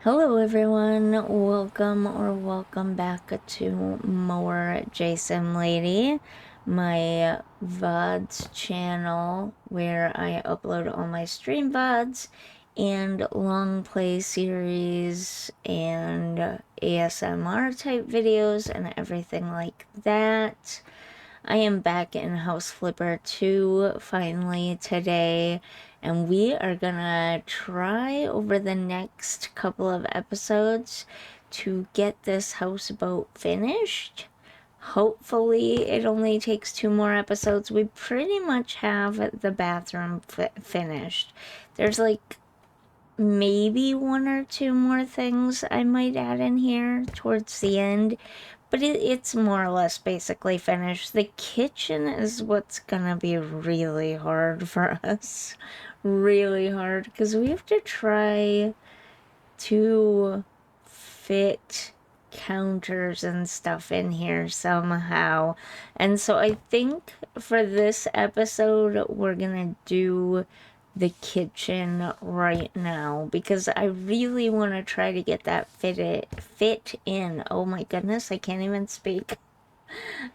Hello everyone, welcome back to more JSimLady, my VODs channel where I upload all my stream VODs and long play series and ASMR type videos and everything like that. I am back in House Flipper 2 finally today, and we are gonna try over the next couple of episodes to get this houseboat finished. Hopefully, it only takes 2 more episodes. We pretty much have the bathroom finished. There's like maybe 1 or 2 more things I might add in here towards the end, but it's more or less basically finished. The kitchen is what's gonna be really hard for us. Really hard, because we have to try to fit counters and stuff in here somehow. And so I think for this episode, we're gonna do the kitchen right now because I really want to try to get that fit in. Oh my goodness, I can't even speak.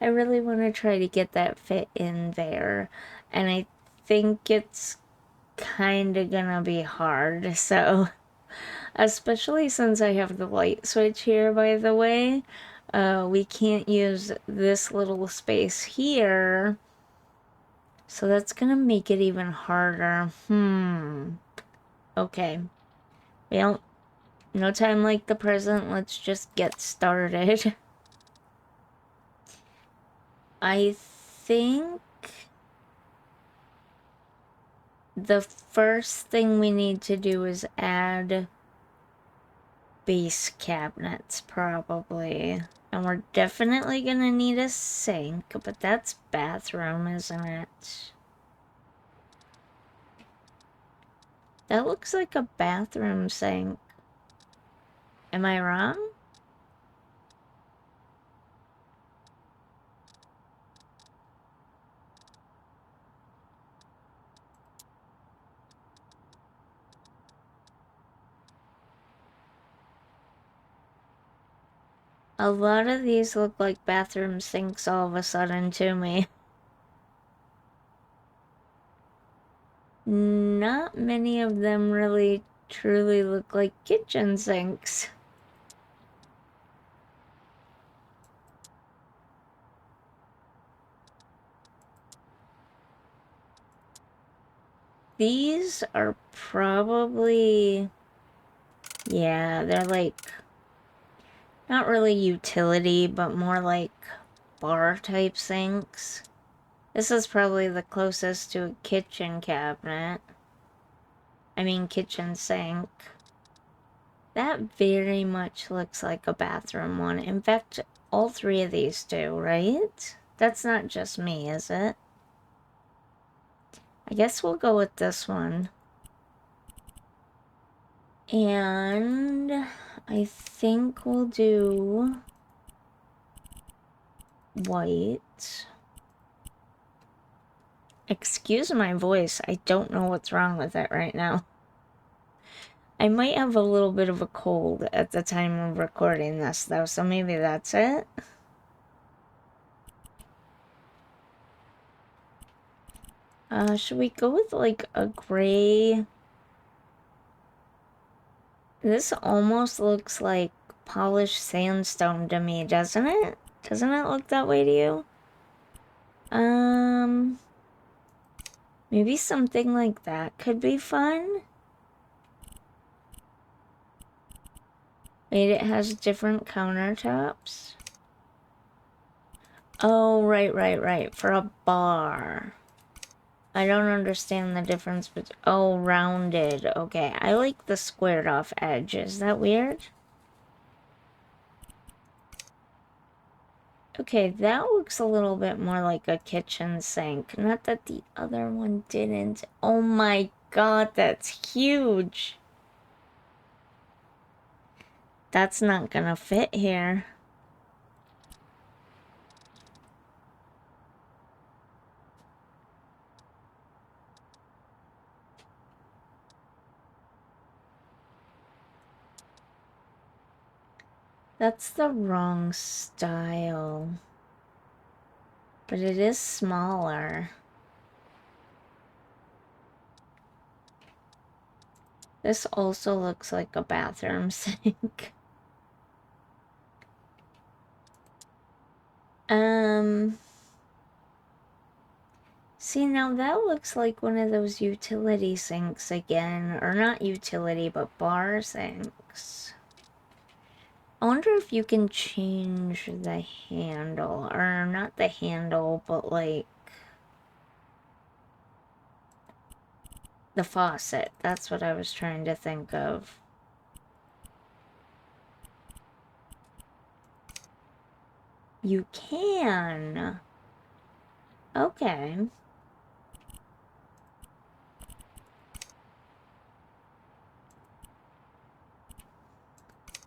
I really want to try to get that fit in there, and I think it's kind of gonna be hard. So especially since I have the light switch here, by the way, we can't use this little space here, so that's gonna make it even harder. Okay. Well, no time like the present. Let's just get started. I think the first thing we need to do is add base cabinets, probably. And we're definitely gonna need a sink, but that's bathroom, isn't it? That looks like a bathroom sink. Am I wrong? A lot of these look like bathroom sinks all of a sudden to me. Not many of them really truly look like kitchen sinks. These are probably, yeah, they're like, not really utility, but more like bar type sinks. This is probably the closest to a kitchen cabinet. I mean, kitchen sink. That very much looks like a bathroom one. In fact, all three of these do, right? That's not just me, is it? I guess we'll go with this one. And I think we'll do white. Excuse my voice. I don't know what's wrong with it right now. I might have a little bit of a cold at the time of recording this, though, so maybe that's it. Should we go with, like, a gray? This almost looks like polished sandstone to me, doesn't it? Doesn't it look that way to you? Maybe something like that could be fun. Wait, it has different countertops. Oh, right. For a bar. I don't understand the difference between... Oh, rounded. Okay, I like the squared off edge. Is that weird? Okay, that looks a little bit more like a kitchen sink. Not that the other one didn't. Oh my god, that's huge. That's not gonna fit here. That's the wrong style. But it is smaller. This also looks like a bathroom sink. See, now that looks like one of those utility sinks again. Or not utility, but bar sinks. I wonder if you can change the handle. Or not the handle, but like the faucet. That's what I was trying to think of. You can. Okay.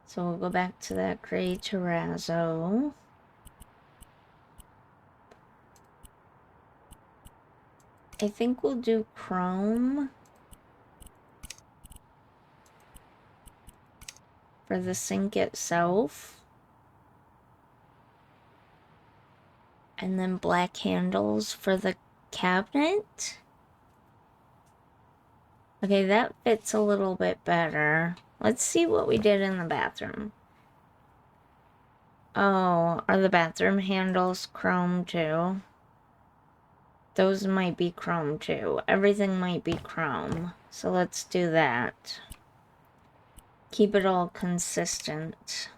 So we'll go back to that gray terrazzo. I think we'll do chrome for the sink itself. And then black handles for the cabinet. Okay, that fits a little bit better. Let's see what we did in the bathroom. Oh, are the bathroom handles chrome too? Those might be chrome too. Everything might be chrome. So let's do that. Keep it all consistent.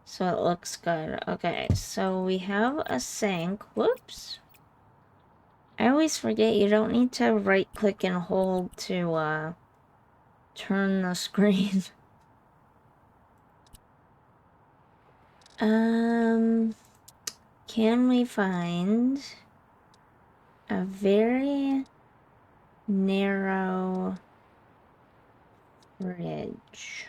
So it looks good. Okay, so we have a sink. Whoops. I always forget you don't need to right click and hold to turn the screen. Can we find a very narrow fridge?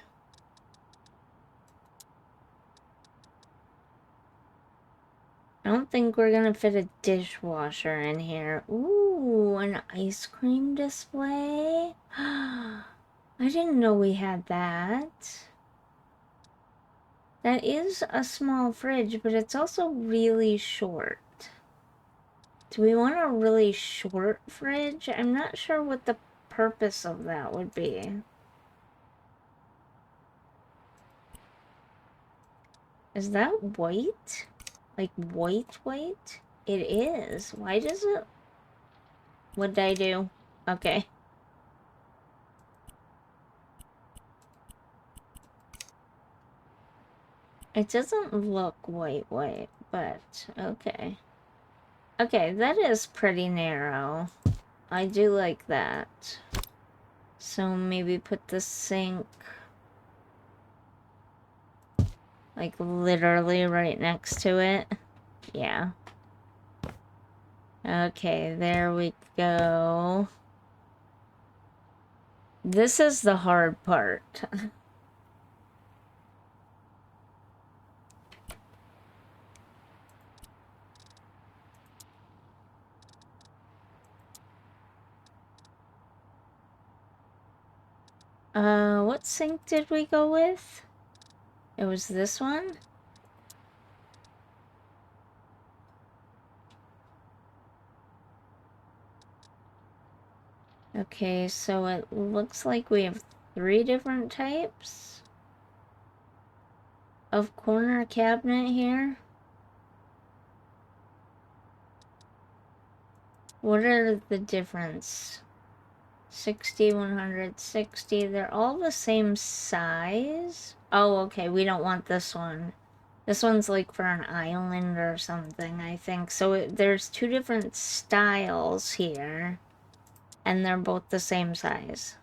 I don't think we're gonna fit a dishwasher in here. Ooh, an ice cream display? I didn't know we had that. That is a small fridge, but it's also really short. Do we want a really short fridge? I'm not sure what the purpose of that would be. Is that white? Like white? It is. Why does it... What did I do? Okay. It doesn't look white, but okay. Okay, that is pretty narrow. I do like that. So maybe put the sink like literally right next to it. Yeah. Okay, there we go. This is the hard part. What sink did we go with? It was this one? Okay, so it looks like we have 3 different types of corner cabinet here. What are the difference? 60, 160, they're all the same size. Oh, okay, we don't want this one. This one's like for an island or something, I think. So there's 2 different styles here, and they're both the same size.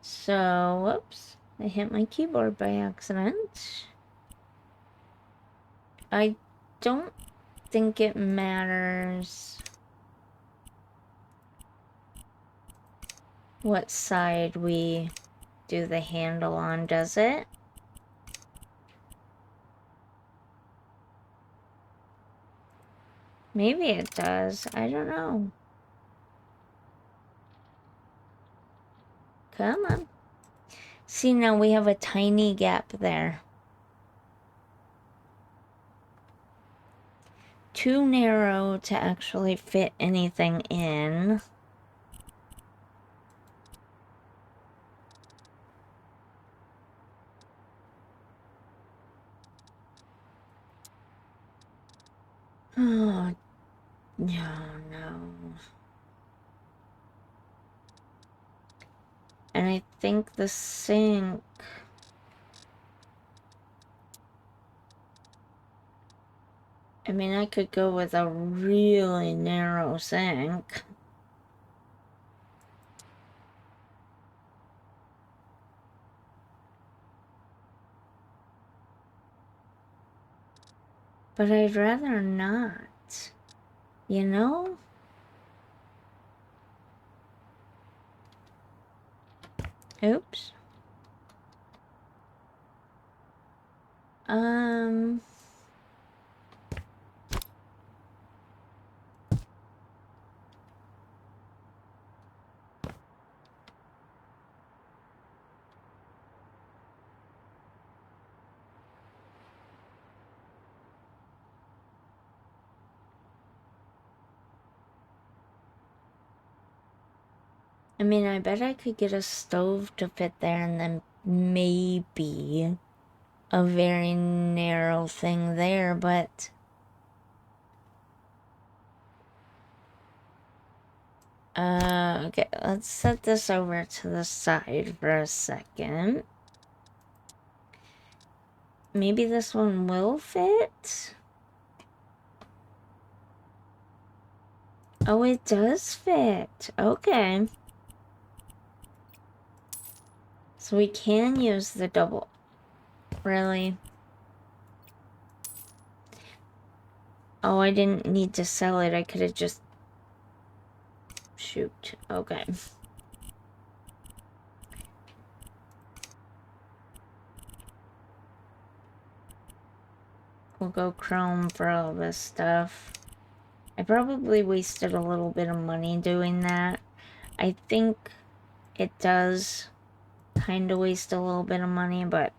So, whoops, I hit my keyboard by accident. I don't think it matters what side we do the handle on, does it? Maybe it does. I don't know. Come on. See, now we have a tiny gap there. Too narrow to actually fit anything in. Oh, no. And I think the sink... I mean, I could go with a really narrow sink. But I'd rather not. You know? Oops. I mean, I bet I could get a stove to fit there and then maybe a very narrow thing there, but... okay, let's set this over to the side for a second. Maybe this one will fit? Oh, it does fit. Okay. So we can use the double. Really? Oh, I didn't need to sell it. I could have just... Shoot. Okay. We'll go chrome for all this stuff. I probably wasted a little bit of money doing that. I think it does kind of waste a little bit of money, but...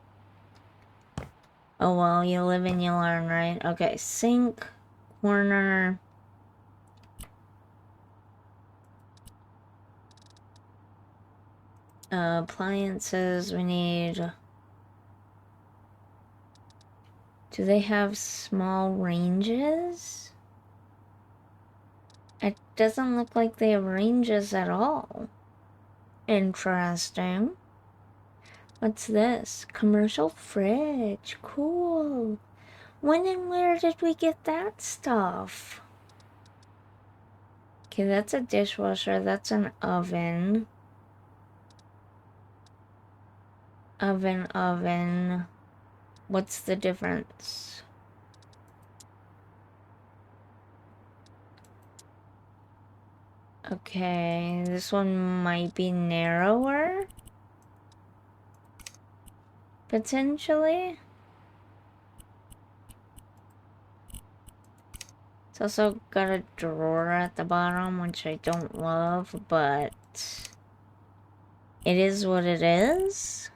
Oh well, you live and you learn, right? Okay, sink, corner... appliances, we need... Do they have small ranges? It doesn't look like they have ranges at all. Interesting. What's this? Commercial fridge. Cool. When and where did we get that stuff? Okay, that's a dishwasher. That's an oven. Oven. What's the difference? Okay, this one might be narrower. Potentially. It's also got a drawer at the bottom, which I don't love, but it is what it is.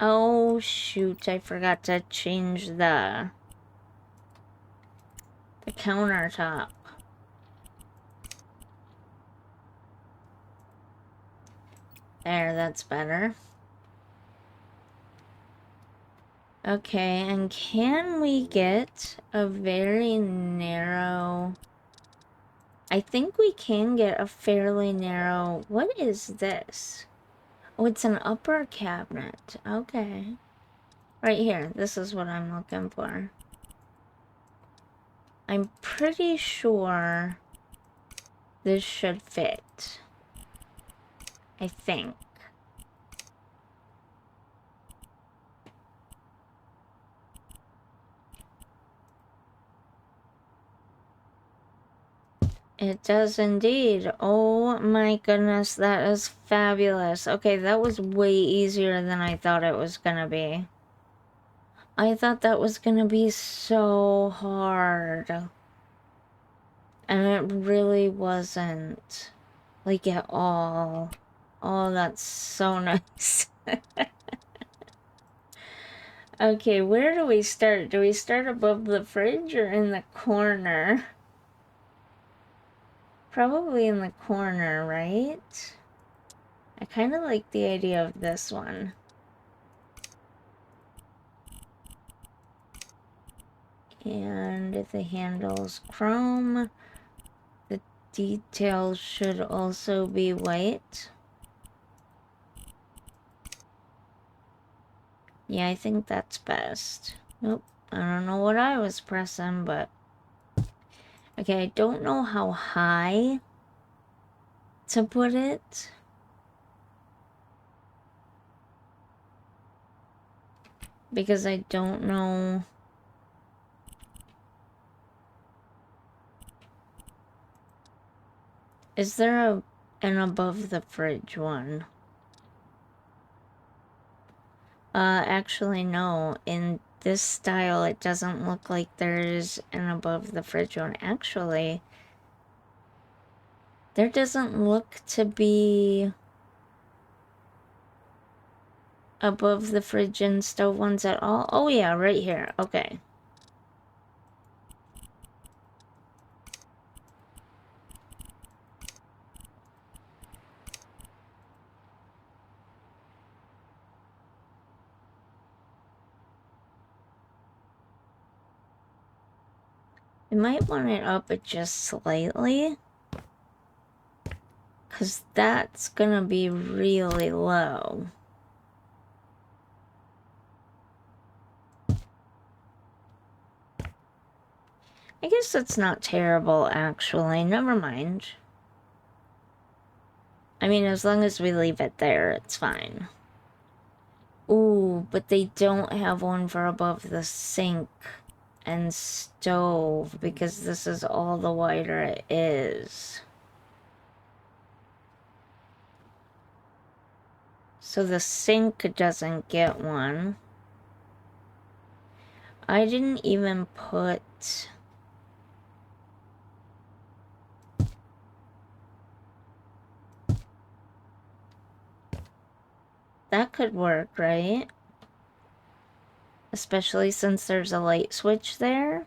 Oh shoot, I forgot to change the countertop. There, that's better. Okay, and can we get a very narrow... I think we can get a fairly narrow... What is this? Oh, it's an upper cabinet. Okay. Right here. This is what I'm looking for. I'm pretty sure this should fit. I think. It does indeed. Oh my goodness, that is fabulous. Okay, that was way easier than I thought it was gonna be. I thought that was gonna be so hard. And it really wasn't. Like, at all. Oh, that's so nice. Okay, where do we start? Do we start above the fridge or in the corner? Probably in the corner, right? I kind of like the idea of this one. And the handle's chrome. The details should also be white. Yeah, I think that's best. Nope, I don't know what I was pressing, but... Okay, I don't know how high to put it. Because I don't know... Is there an above the fridge one? Actually no. In this style, it doesn't look like there's an above the fridge one. Actually, there doesn't look to be above the fridge and stove ones at all. Oh yeah, right here. Okay. You might want it up it just slightly, because that's gonna be really low. I guess that's not terrible, actually. Never mind. I mean, as long as we leave it there, it's fine. Ooh, but they don't have one for above the sink and stove, because this is all the wider it is. So the sink doesn't get one. I didn't even put... That could work, right? Especially since there's a light switch there.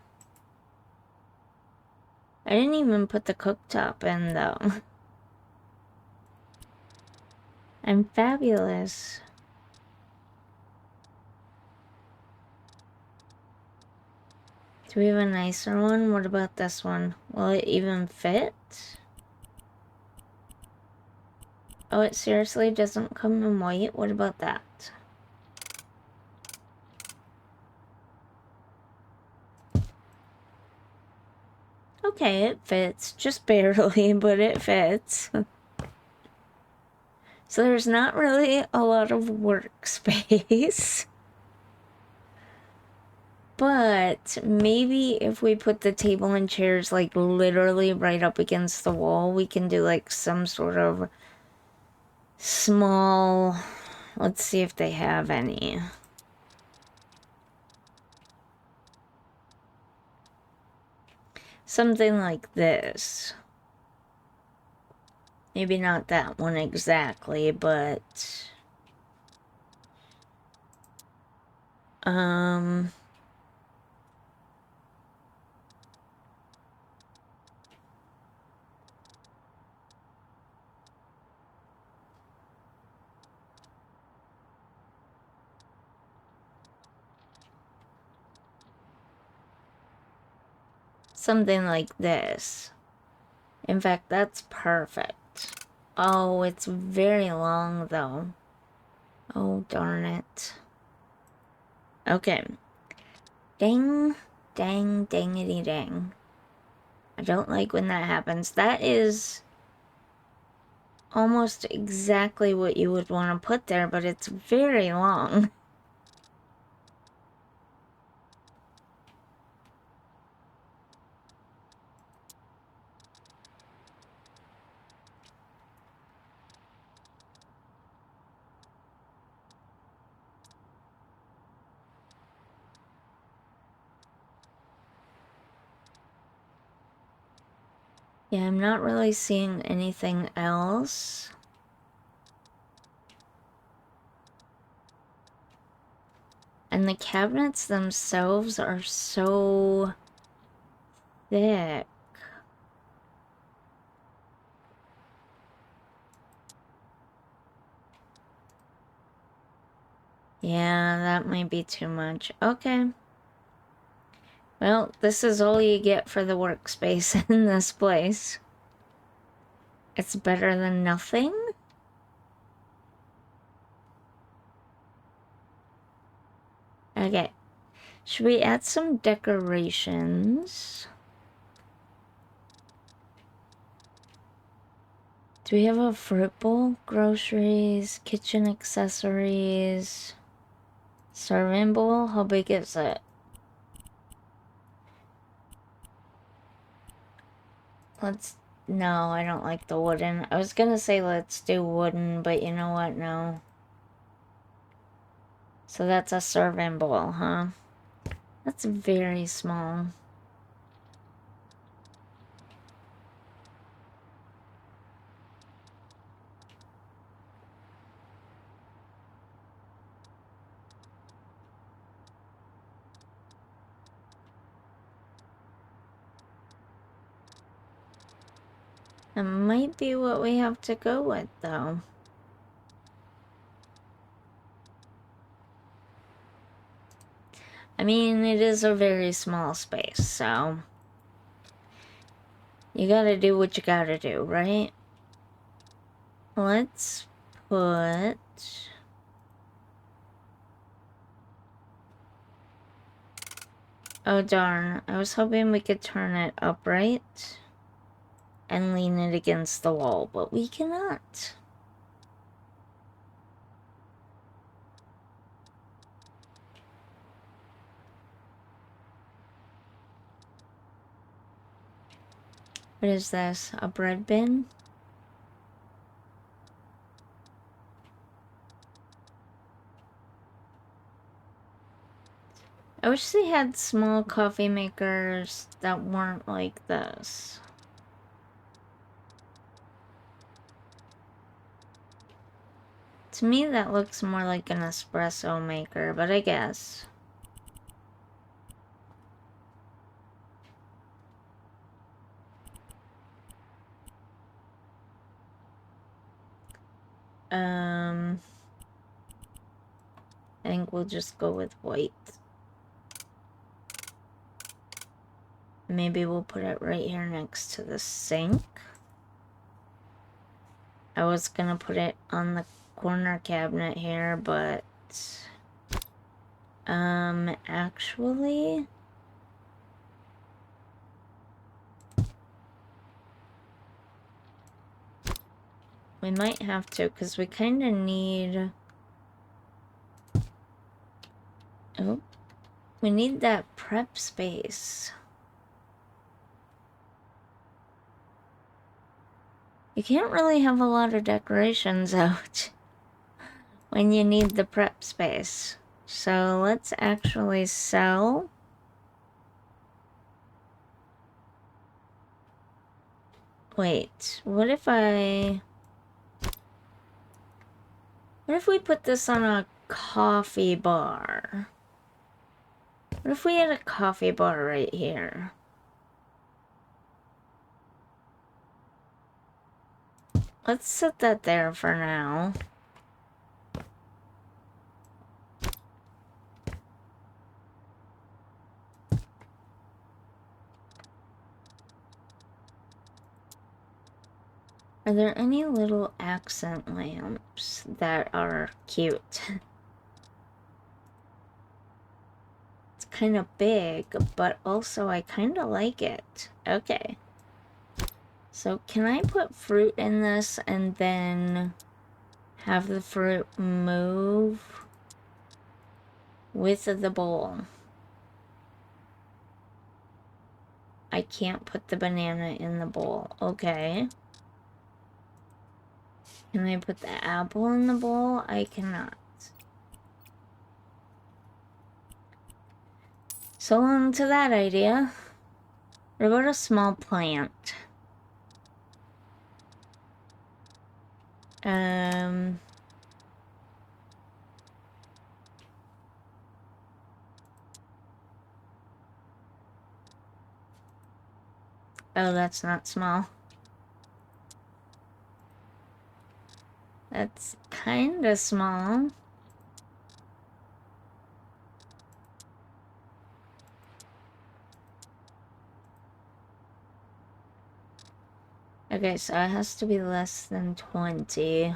I didn't even put the cooktop in, though. I'm fabulous. Do we have a nicer one? What about this one? Will it even fit? Oh, it seriously doesn't come in white? What about that? Okay, it fits. Just barely, but it fits. So there's not really a lot of workspace. But maybe if we put the table and chairs like literally right up against the wall, we can do like some sort of small... Let's see if they have any. Something like this. Maybe not that one exactly, but... something like this. In fact, that's perfect. Oh, it's very long, though. Oh, darn it. Okay. Dang, dang, dangity dang. I don't like when that happens. That is almost exactly what you would want to put there, but it's very long. Yeah, I'm not really seeing anything else. And the cabinets themselves are so thick. Yeah, that might be too much. Okay. Well, this is all you get for the workspace in this place. It's better than nothing. Okay. Should we add some decorations? Do we have a fruit bowl? Groceries, kitchen accessories, serving bowl? How big is it? No, I don't like the wooden. I was gonna say let's do wooden, but you know what? No. So that's a serving bowl, huh? That's very small. It might be what we have to go with, though. I mean, it is a very small space, so you gotta do what you gotta do, right? Let's put... Oh darn, I was hoping we could turn it upright and lean it against the wall, but we cannot. What is this? A bread bin? I wish they had small coffee makers that weren't like this. To me, that looks more like an espresso maker, but I guess. I think we'll just go with white. Maybe we'll put it right here next to the sink. I was gonna put it on the corner cabinet here, but... actually... we might have to, because we kind of need... Oh. We need that prep space. You can't really have a lot of decorations out when you need the prep space. So let's actually sell. Wait, what if we put this on a coffee bar? What if we had a coffee bar right here? Let's set that there for now. Are there any little accent lamps that are cute? It's kind of big, but also I kind of like it. Okay. So can I put fruit in this and then have the fruit move with the bowl? I can't put the banana in the bowl. Okay. Can I put the apple in the bowl? I cannot. So on to that idea. What about a small plant? Um... Oh, that's not small. That's kinda small. Okay, so it has to be less than 20.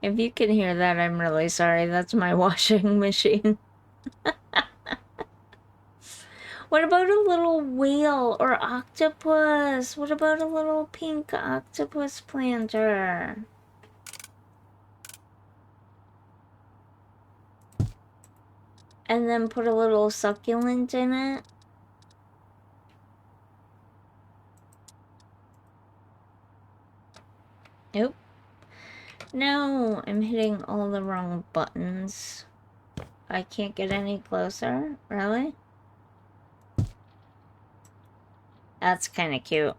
If you can hear that, I'm really sorry. That's my washing machine. What about a little whale or octopus? What about a little pink octopus planter? And then put a little succulent in it? Nope. No, I'm hitting all the wrong buttons. I can't get any closer? Really? That's kind of cute.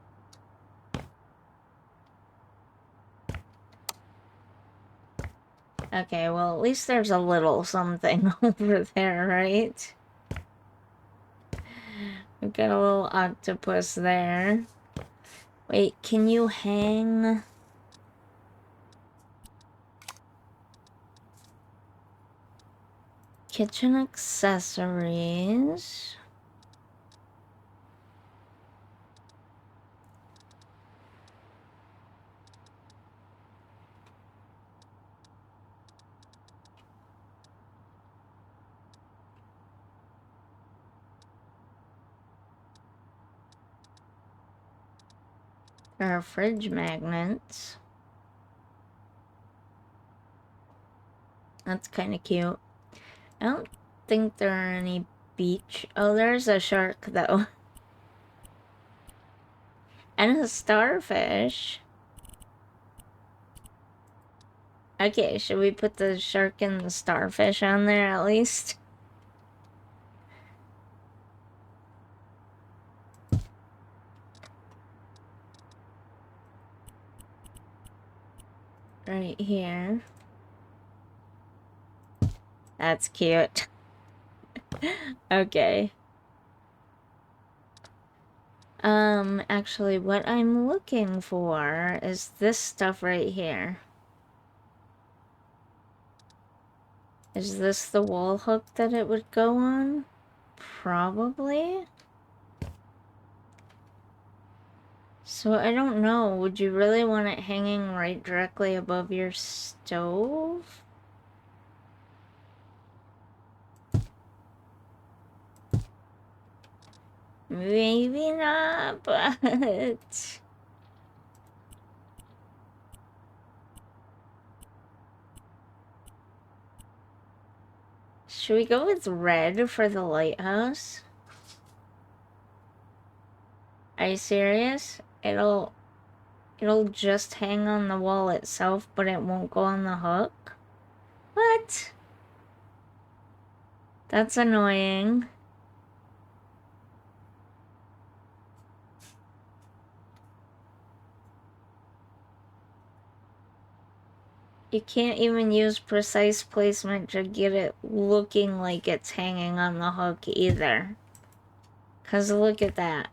Okay, well, at least there's a little something over there, right? We've got a little octopus there. Wait, can you hang... Kitchen accessories... There are fridge magnets. That's kind of cute. I don't think there are any beach... Oh, there's a shark, though. And a starfish. Okay, should we put the shark and the starfish on there at least? Right here. That's cute. Okay. Actually, what I'm looking for is this stuff right here. Is this the wall hook that it would go on? Probably. So I don't know, would you really want it hanging right directly above your stove? Maybe not, but... Should we go with red for the lighthouse? Are you serious? It'll just hang on the wall itself, but it won't go on the hook? What? That's annoying. You can't even use precise placement to get it looking like it's hanging on the hook either. 'Cause look at that.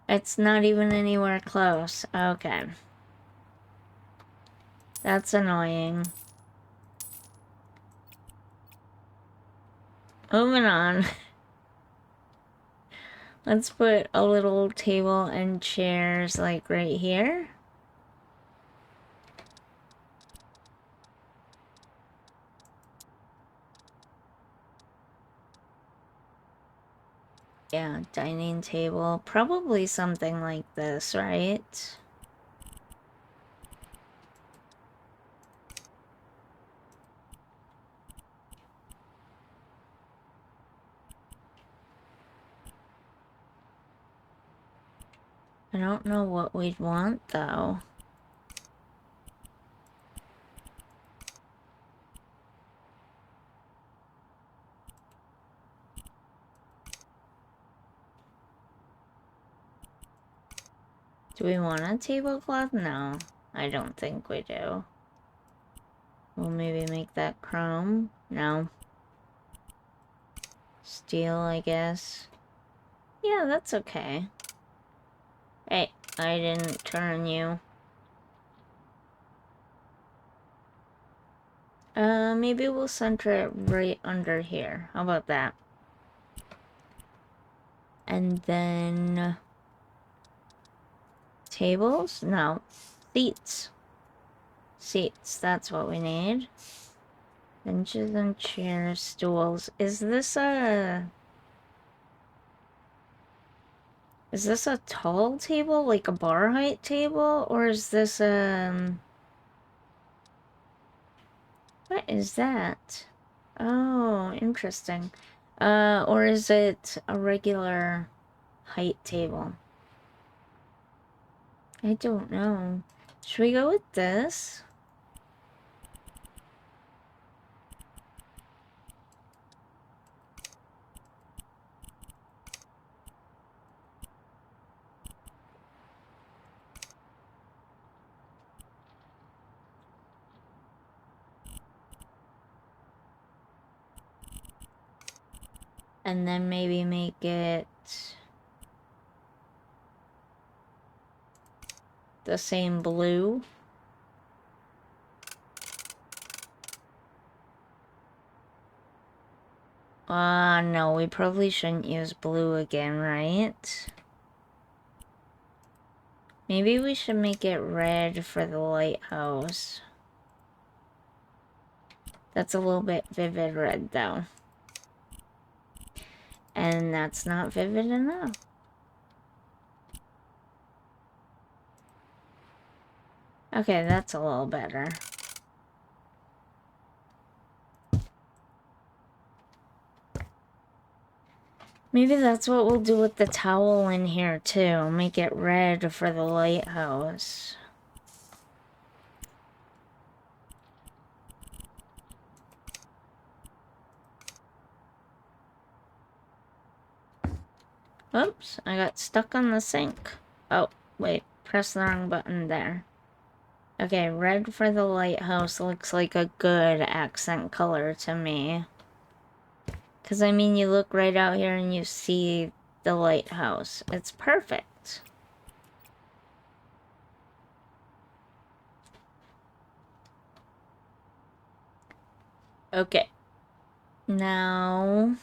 It's not even anywhere close. Okay. That's annoying. Moving on. Let's put a little table and chairs like right here. Yeah, dining table. Probably something like this, right? I don't know what we'd want, though. Do we want a tablecloth? No, I don't think we do. We'll maybe make that chrome. No. Steel, I guess. Yeah, that's okay. Hey, I didn't turn you. Maybe we'll center it right under here. How about that? And then... tables? No. Seats. Seats, that's what we need. Benches and chairs, stools. Is this a tall table? Like a bar height table? Or is this, what is that? Oh, interesting. Or is it a regular height table? I don't know. Should we go with this? And then maybe make it the same blue. No, we probably shouldn't use blue again, right? Maybe we should make it red for the lighthouse. That's a little bit vivid red, though. And that's not vivid enough. Okay, that's a little better. Maybe that's what we'll do with the towel in here, too. Make it red for the lighthouse. Oops, I got stuck on the sink. Oh, wait, press the wrong button there. Okay, red for the lighthouse looks like a good accent color to me. Because, I mean, you look right out here and you see the lighthouse. It's perfect. Okay. Now...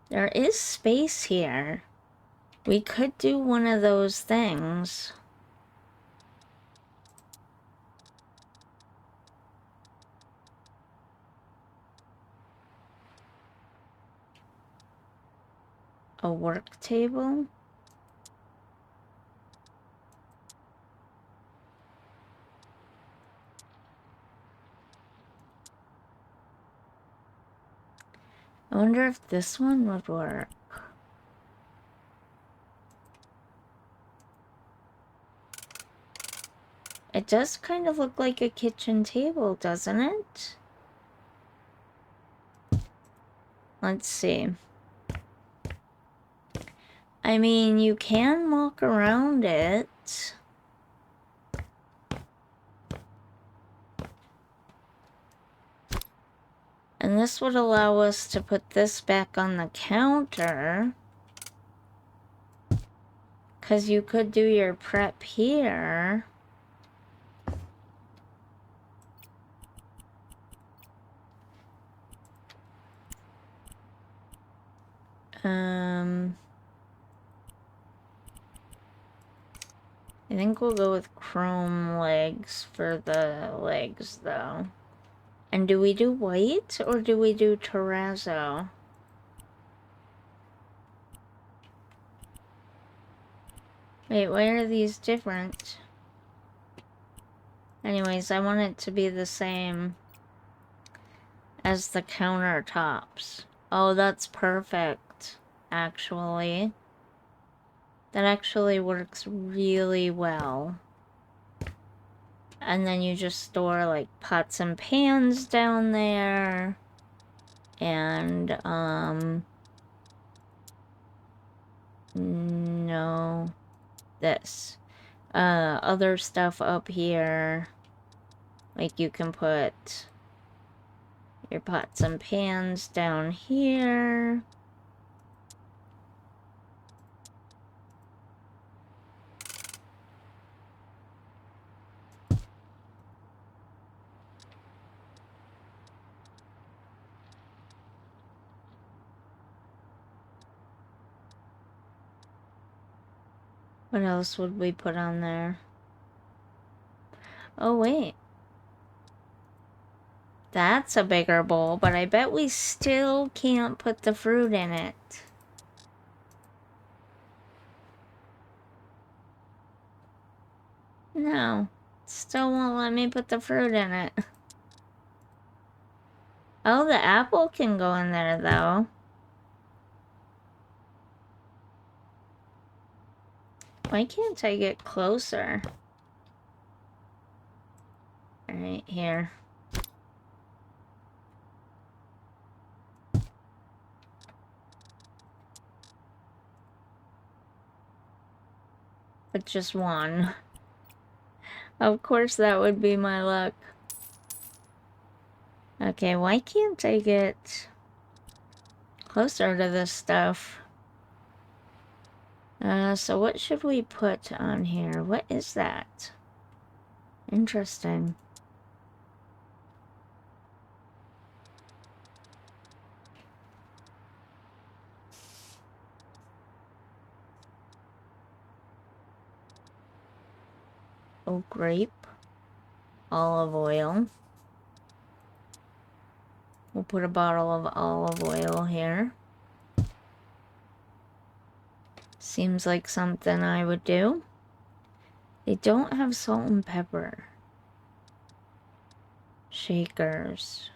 there is space here. We could do one of those things. A work table? I wonder if this one would work. It does kind of look like a kitchen table, doesn't it? Let's see. I mean, you can walk around it. And this would allow us to put this back on the counter. Because you could do your prep here. I think we'll go with chrome legs for the legs, though. And do we do white or do we do terrazzo? Wait, why are these different? Anyways, I want it to be the same as the countertops. Oh, that's perfect, actually. That actually works really well. And then you just store, like, pots and pans down there. And, No. This. Other stuff up here. Like you can put your pots and pans down here. What else would we put on there? Oh, wait. That's a bigger bowl, but I bet we still can't put the fruit in it. No. Still won't let me put the fruit in it. Oh, the apple can go in there, though. Why can't I get closer? Right here. But just one. Of course that would be my luck. Okay, why can't I get closer to this stuff? So what should we put on here? What is that? Interesting. Oh, grape. Olive oil. We'll put a bottle of olive oil here. Seems like something I would do. They don't have salt and pepper. Shakers.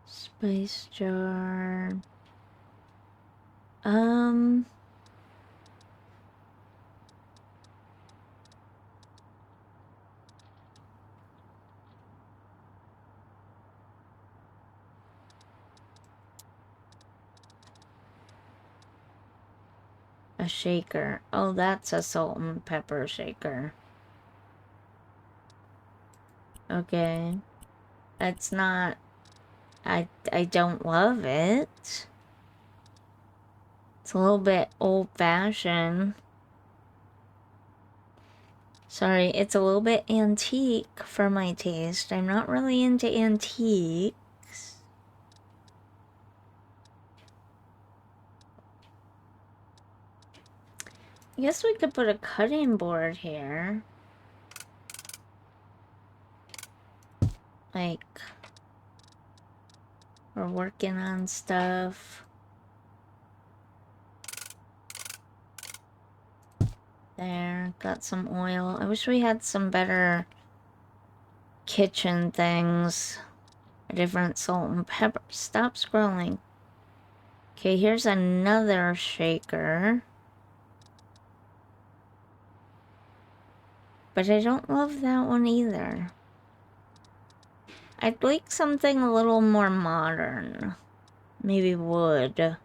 Spice jar. A shaker. Oh, that's a salt and pepper shaker. Okay. That's not... I don't love it. It's a little bit old-fashioned. Sorry, it's a little bit antique for my taste. I'm not really into antiques. I guess we could put a cutting board here. Like, we're working on stuff. There, got some oil. I wish we had some better kitchen things. A different salt and pepper. Stop scrolling. Okay, here's another shaker. But I don't love that one either. I'd like something a little more modern. Maybe wood.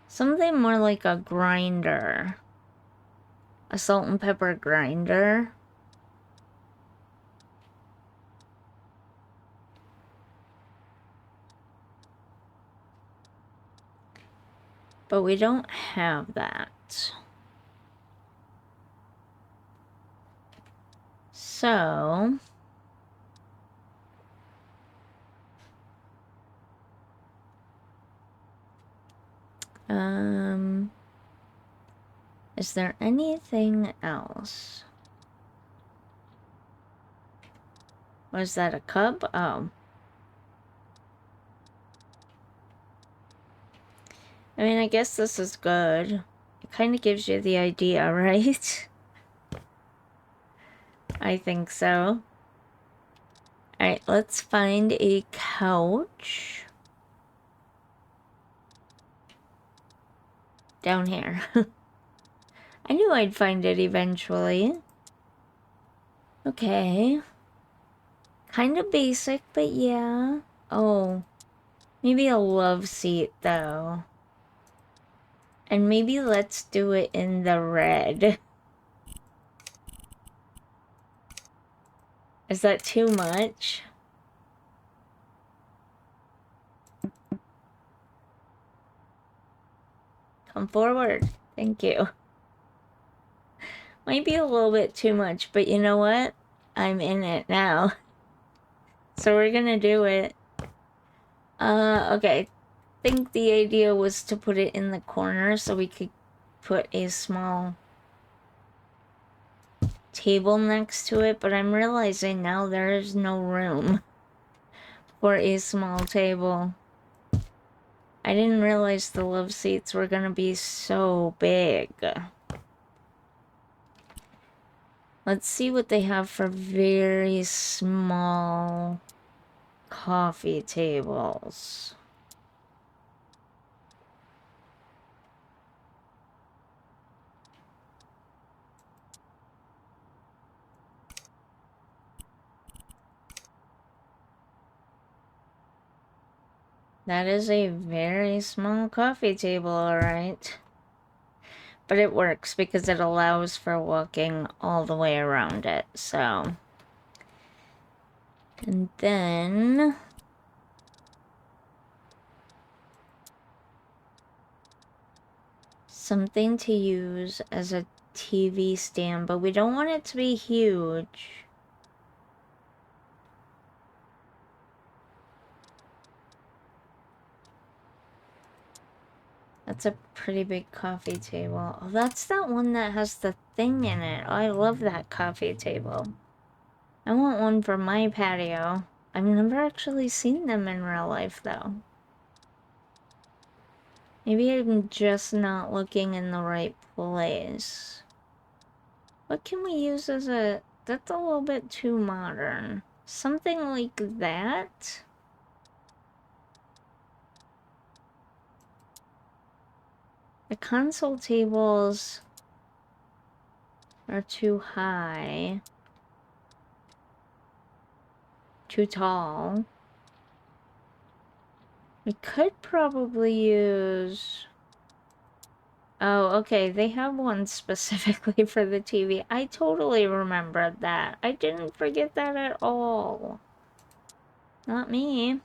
Something more like a grinder. A salt and pepper grinder. But we don't have that. So... is there anything else? Was that a cup? Oh. I mean, I guess this is good. It kind of gives you the idea, right? I think so. Alright, let's find a couch. Down here. I knew I'd find it eventually. Okay. Kind of basic, but yeah. Oh, maybe a love seat, though. And maybe let's do it in the red. Is that too much? Come forward. Thank you. Might be a little bit too much, but you know what? I'm in it now. So we're gonna do it. Okay. I think the idea was to put it in the corner so we could put a small table next to it, but I'm realizing now there is no room for a small table. I didn't realize the love seats were gonna be so big. Let's see what they have for very small coffee tables. That is a very small coffee table, alright. But it works because it allows for walking all the way around it, so. And then something to use as a TV stand, but we don't want it to be huge. That's a pretty big coffee table. Oh, that's that one that has the thing in it. Oh, I love that coffee table. I want one for my patio. I've never actually seen them in real life, though. Maybe I'm just not looking in the right place. What can we use as a... That's a little bit too modern. Something like that? The console tables are too high. Too tall. We could probably use... Oh, okay, they have one specifically for the TV. I totally remembered that. I didn't forget that at all. Not me.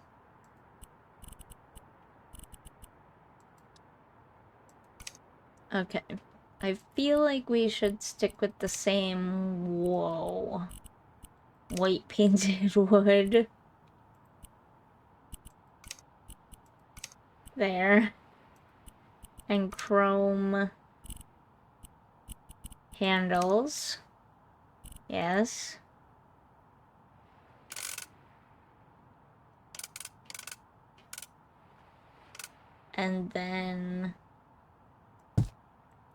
Okay. I feel like we should stick with the same... Whoa. White painted wood. There. And chrome handles. Yes. And then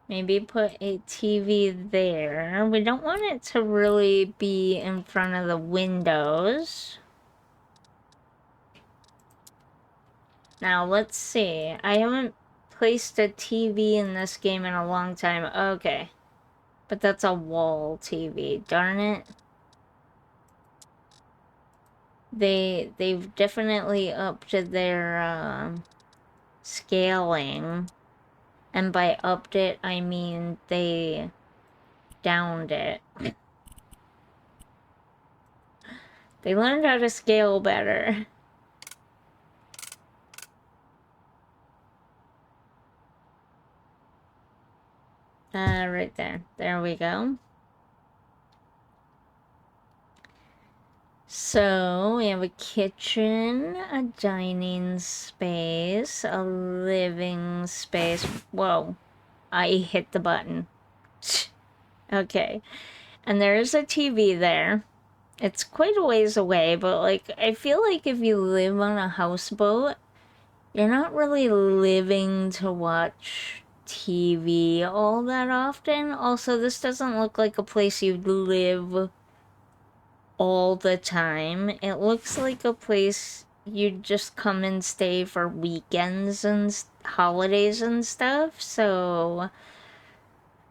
maybe put a TV there. We don't want it to really be in front of the windows. Now, let's see. I haven't placed a TV in this game in a long time. Okay. But that's a wall TV. Darn it. They've definitely upped their scaling. And by upped it, I mean they downed it. They learned how to scale better. Right there. There we go. So, we have a kitchen, a dining space, a living space. Whoa, I hit the button. Okay. And there's a TV there. It's quite a ways away, but like, I feel like if you live on a houseboat, you're not really living to watch TV all that often. Also, this doesn't look like a place you'd live all the time. It looks like a place you'd just come and stay for weekends and holidays and stuff. So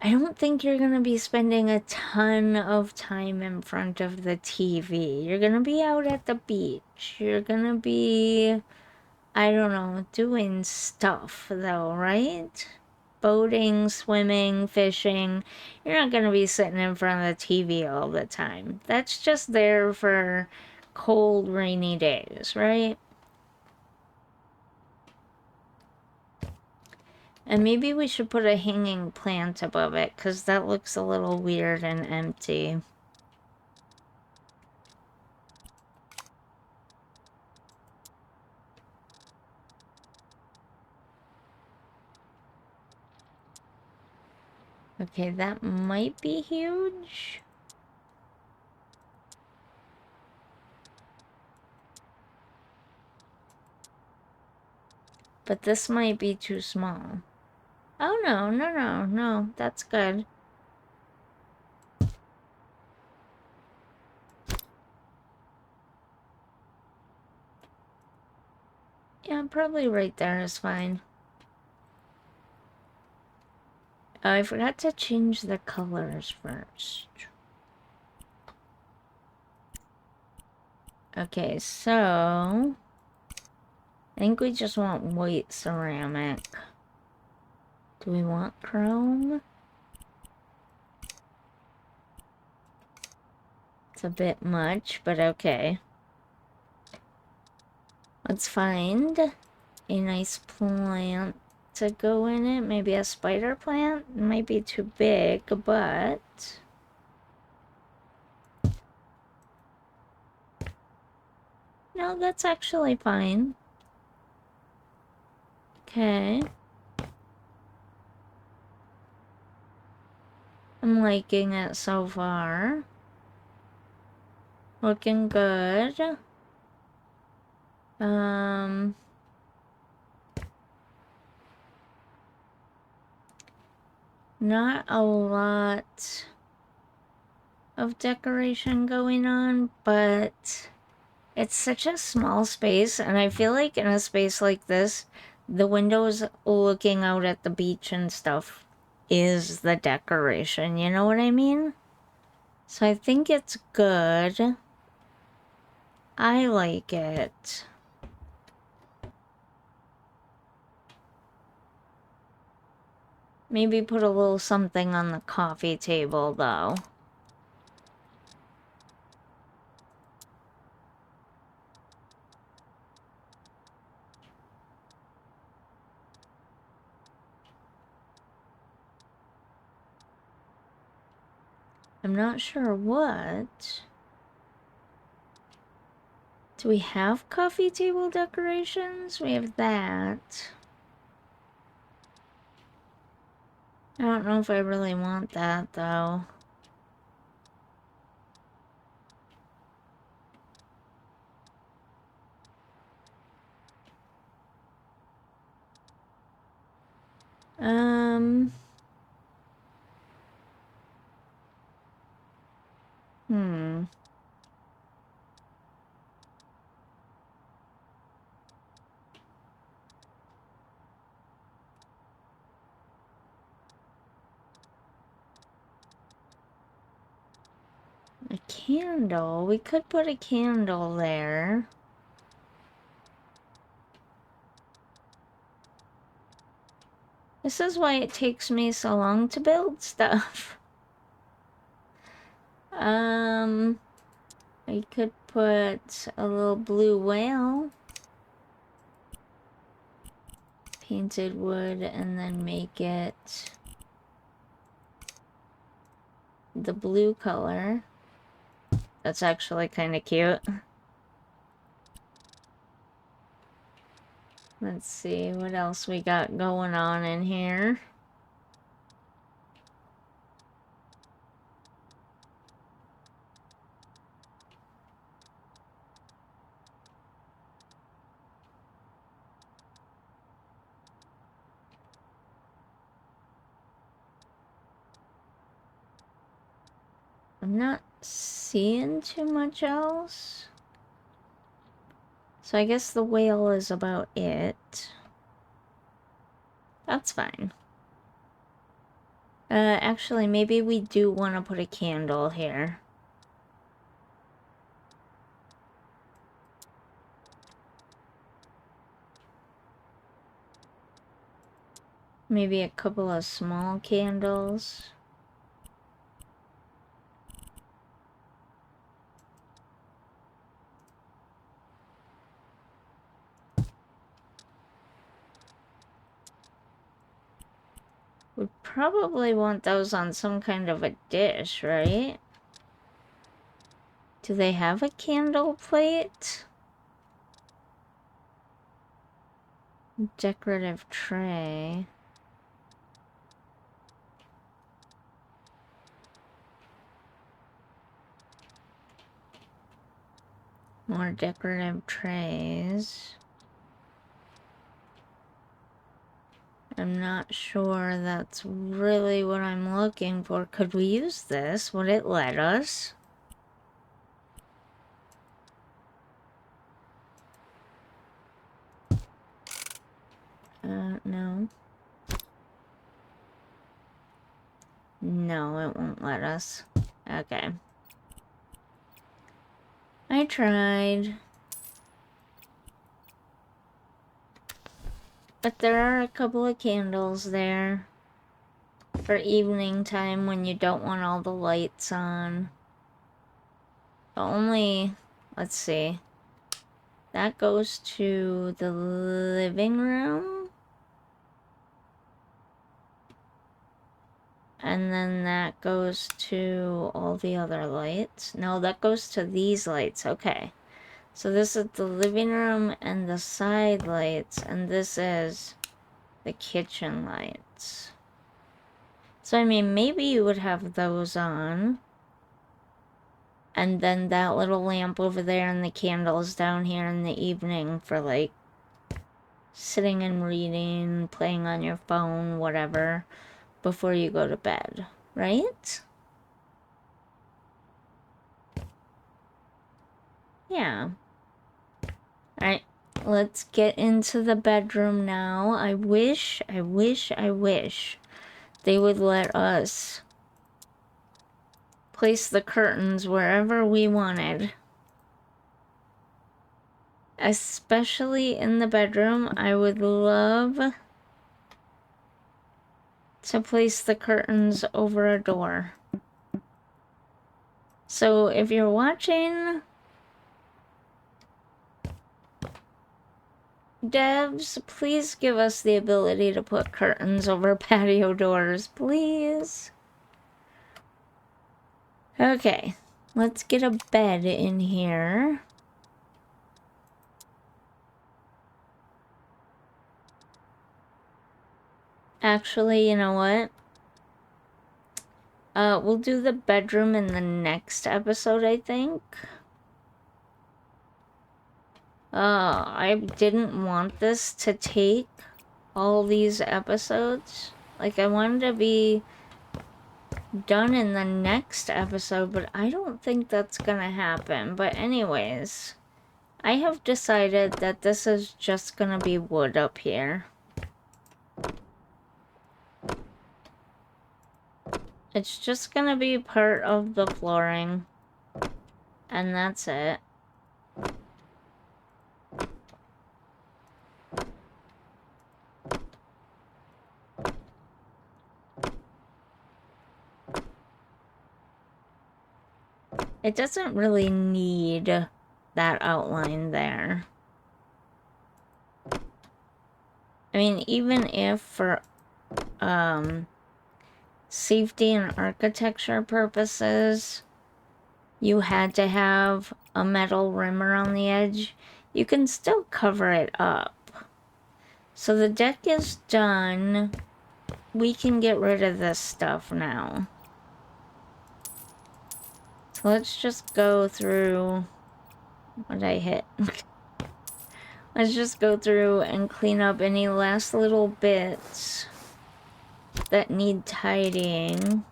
I don't think you're gonna be spending a ton of time in front of the TV. You're gonna be out at the beach. You're gonna be, I don't know, doing stuff though, right? Boating, swimming, fishing. You're not gonna be sitting in front of the TV all the time. That's just there for cold, rainy days, right? And maybe we should put a hanging plant above it, because that looks a little weird and empty. Okay, that might be huge. But this might be too small. Oh, no, no, no, no. That's good. Yeah, probably right there is fine. I forgot to change the colors first. Okay, so I think we just want white ceramic. Do we want chrome? It's a bit much, but okay. Let's find a nice plant to go in it. Maybe a spider plant. It might be too big, but no, that's actually fine. Okay. I'm liking it so far. Looking good. Not a lot of decoration going on, but it's such a small space, and I feel like in a space like this, the windows looking out at the beach and stuff is the decoration, you know what I mean? So I think it's good. I like it. Maybe put a little something on the coffee table, though. I'm not sure what. Do we have coffee table decorations? We have that. I don't know if I really want that, though. Hmm. A candle. We could put a candle there. This is why it takes me so long to build stuff. I could put a little blue whale. Painted wood and then make it the blue color. That's actually kind of cute. Let's see what else we got going on in here. I'm not seeing too much else. So I guess the whale is about it. That's fine. Actually, maybe we do want to put a candle here. Maybe a couple of small candles. We probably want those on some kind of a dish, right? Do they have a candle plate? Decorative tray. More decorative trays. I'm not sure that's really what I'm looking for. Could we use this? Would it let us? No. No, it won't let us. Okay. I tried. But there are a couple of candles there for evening time when you don't want all the lights on. Only, let's see, that goes to the living room. And then that goes to all the other lights. No, that goes to these lights. Okay. So this is the living room and the side lights, and this is the kitchen lights. So, I mean, maybe you would have those on. And then that little lamp over there and the candles down here in the evening for, like, sitting and reading, playing on your phone, whatever, before you go to bed, right? Yeah. Alright, let's get into the bedroom now. I wish they would let us place the curtains wherever we wanted. Especially in the bedroom, I would love to place the curtains over a door. So if you're watching, devs, please give us the ability to put curtains over patio doors, please. Okay, let's get a bed in here. Actually, you know what? We'll do the bedroom in the next episode, I think. I didn't want this to take all these episodes. Like, I wanted to be done in the next episode, but I don't think that's gonna happen. But anyways, I have decided that this is just gonna be wood up here. It's just gonna be part of the flooring. And that's it. It doesn't really need that outline there. I mean, even if for safety and architecture purposes, you had to have a metal rim around the edge, you can still cover it up. So the deck is done. We can get rid of this stuff now. So let's just go through... What did I hit? Let's just go through and clean up any last little bits that need tidying.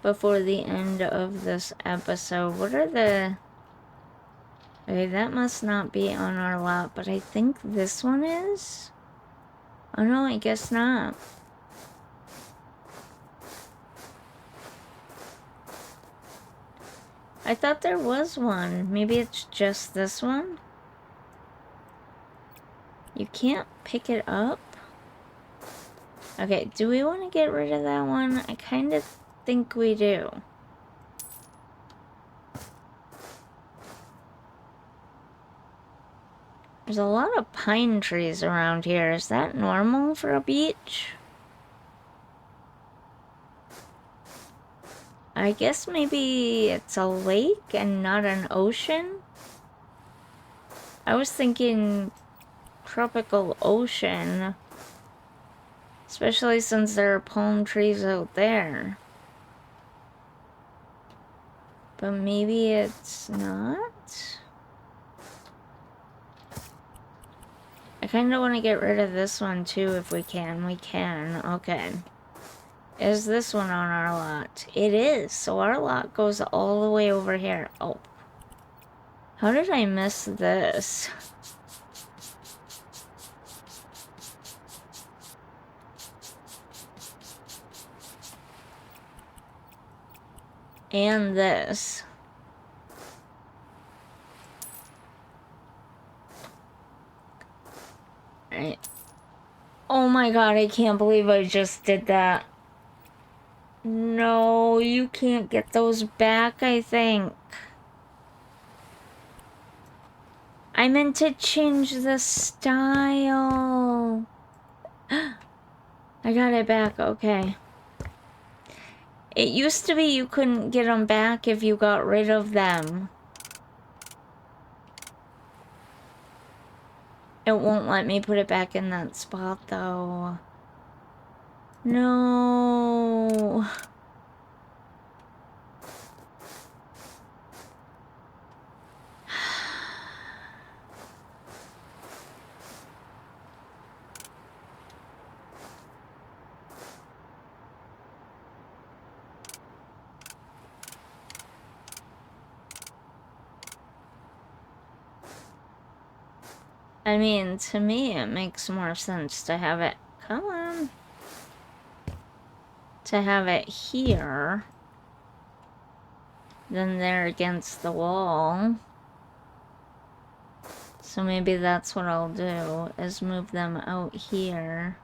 Before the end of this episode. What are the... Okay, that must not be on our lot, but I think this one is? Oh no, I guess not. I thought there was one. Maybe it's just this one? You can't pick it up? Okay, do we want to get rid of that one? I kind of think we do. There's a lot of pine trees around here. Is that normal for a beach? I guess maybe it's a lake and not an ocean? I was thinking tropical ocean. Especially since there are palm trees out there. But maybe it's not? I kind of want to get rid of this one too if we can. We can. Okay. Is this one on our lot? It is. So our lot goes all the way over here. Oh. How did I miss this? And this. Right. Oh my god, I can't believe I just did that. No, you can't get those back, I think. I meant to change the style. I got it back, okay. It used to be you couldn't get them back if you got rid of them. It won't let me put it back in that spot, though. No. I mean, to me, it makes more sense to have it... Come on. To have it here than there against the wall. So maybe that's what I'll do, is move them out here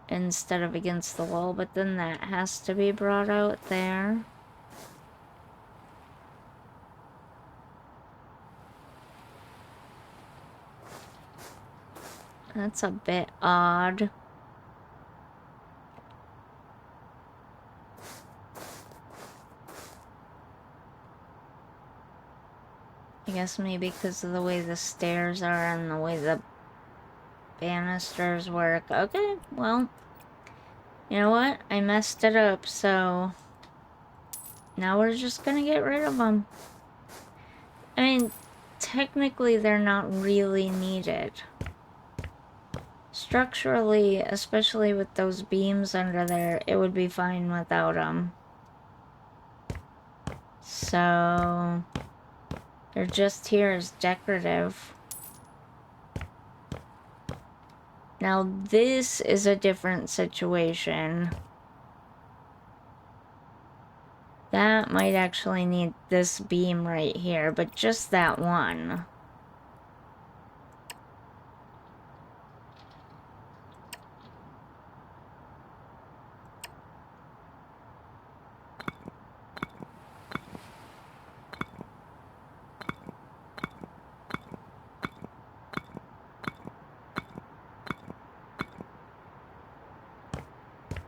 instead of against the wall, but then that has to be brought out there. That's a bit odd. I guess maybe because of the way the stairs are and the way the banisters work. Okay, well, you know what? I messed it up, so now we're just gonna get rid of them. I mean, technically they're not really needed. Structurally, especially with those beams under there, it would be fine without them. So, they're just here as decorative. Now, this is a different situation. That might actually need this beam right here, but just that one.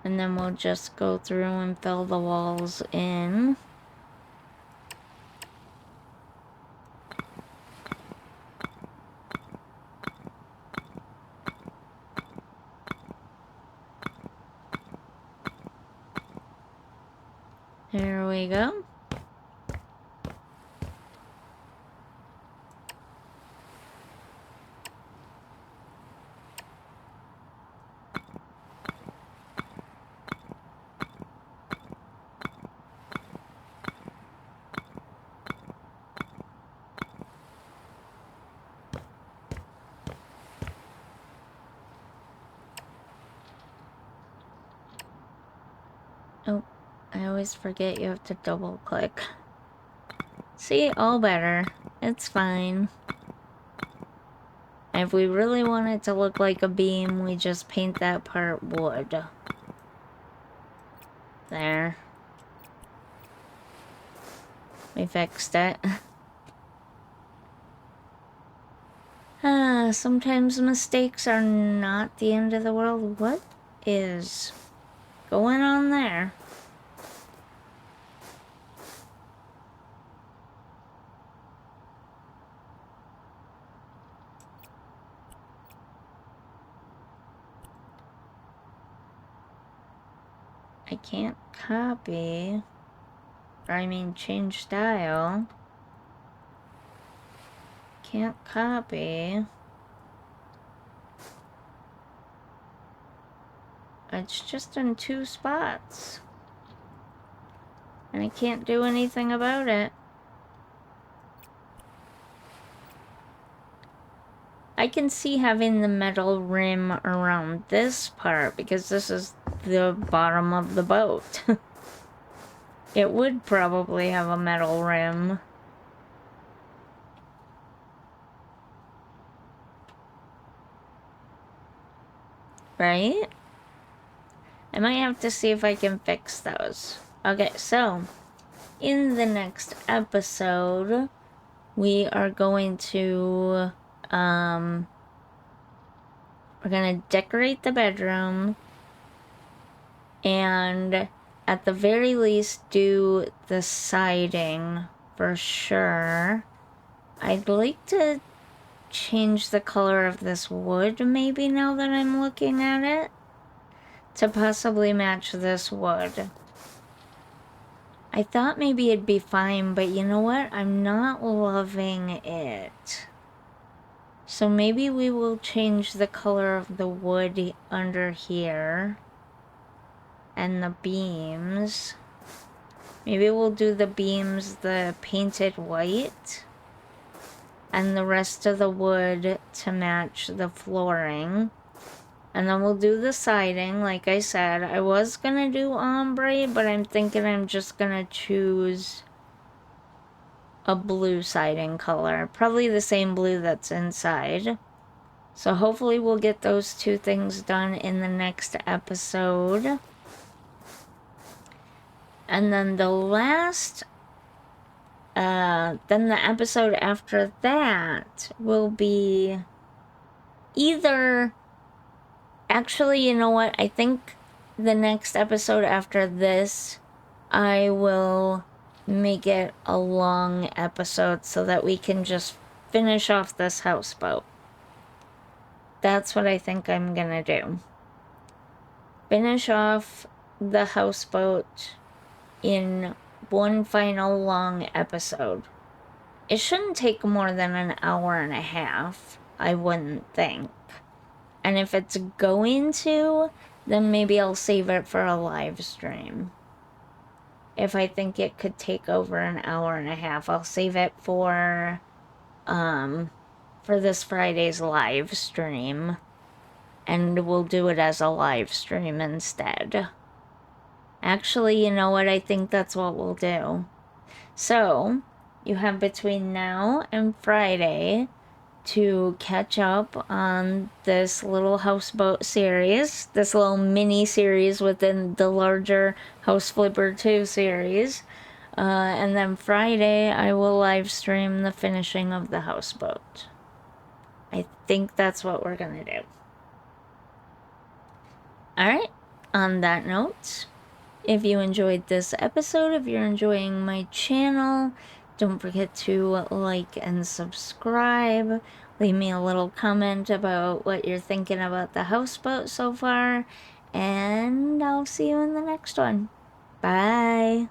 And then we'll just go through and fill the walls in. Here we go. I always forget you have to double click. See, all better. It's fine. If we really want it to look like a beam, we just paint that part wood. There. We fixed it. Sometimes mistakes are not the end of the world. What is going on there? I can't copy. Or I mean change style. Can't copy. It's just in 2 spots. And I can't do anything about it. I can see having the metal rim around this part because this is the bottom of the boat. It would probably have a metal rim. Right? I might have to see if I can fix those. Okay, so in the next episode, we are going to, we're gonna decorate the bedroom and at the very least do the siding for sure. I'd like to change the color of this wood maybe now that I'm looking at it to possibly match this wood. I thought maybe it'd be fine, but you know what? I'm not loving it. So maybe we will change the color of the wood under here and the beams. Maybe we'll do the beams the painted white and the rest of the wood to match the flooring. And then we'll do the siding, like I said. I was gonna do ombre, but I'm thinking I'm just gonna choose a blue siding color. Probably the same blue that's inside. So hopefully we'll get those 2 things done in the next episode. And then the last, then the episode after that will be either... Actually, you know what? I think the next episode after this, I will make it a long episode so that we can just finish off this houseboat. That's what I think I'm gonna do. Finish off the houseboat in one final long episode. It shouldn't take more than an hour and a half, I wouldn't think. And if it's going to, then maybe I'll save it for a live stream. If I think it could take over an hour and a half, I'll save it for this Friday's live stream. And we'll do it as a live stream instead. Actually, you know what? I think that's what we'll do. So, you have between now and Friday to catch up on this little houseboat series, this little mini series within the larger House Flipper 2 series. And then Friday, I will live stream the finishing of the houseboat. I think that's what we're gonna do. Alright, on that note, if you enjoyed this episode, if you're enjoying my channel, don't forget to like and subscribe. Leave me a little comment about what you're thinking about the houseboat so far. And I'll see you in the next one. Bye.